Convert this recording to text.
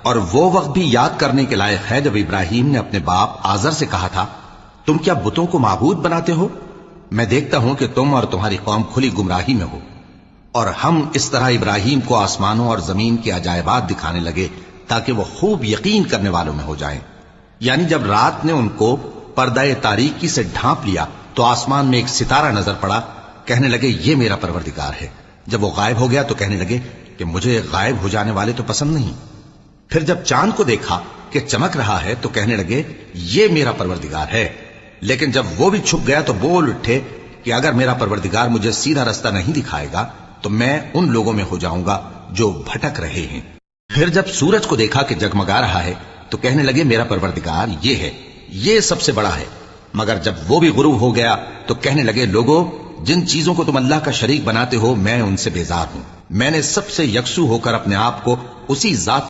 और वो वक्त भी याद करने के लायक है जब इब्राहिम ने अपने बाप आजर से कहा था, तुम क्या बुतों को माबूद बनाते हो? मैं देखता हूं कि तुम और तुम्हारी कौम खुली गुमराही में हो। और हम इस तरह इब्राहिम को आसमानों और जमीन के अजायबात दिखाने लगे ताकि वो खूब यकीन करने वालों में हो जाएं। यानी जब रात ने उनको पर्दाए तारीकी से ढांप लिया तो आसमान में एक सितारा नजर पड़ा। कहने लगे ये मेरा परवरदिगार है। जब वो गायब हो गया तो कहने लगे कि मुझे गायब हो जाने वाले तो पसंद नहीं। फिर जब चांद को देखा कि चमक रहा है तो कहने लगे ये मेरा परवरदिगार है। लेकिन जब वो भी छुप गया तो बोल उठे कि अगर मेरा परवरदिगार मुझे सीधा रास्ता नहीं दिखाएगा तो मैं उन लोगों में हो जाऊंगा जो भटक रहे हैं। फिर जब सूरज को देखा कि जगमगा रहा है तो कहने लगे मेरा परवरदिगार ये है, ये सबसे बड़ा है। मगर जब वो भी गुरूब हो गया तो कहने लगे लोगों, जिन चीजों को तुम अल्लाह का शरीक बनाते हो मैं उनसे बेजार हूं। मैंने सबसे यकसू होकर अपने आप को उसी जात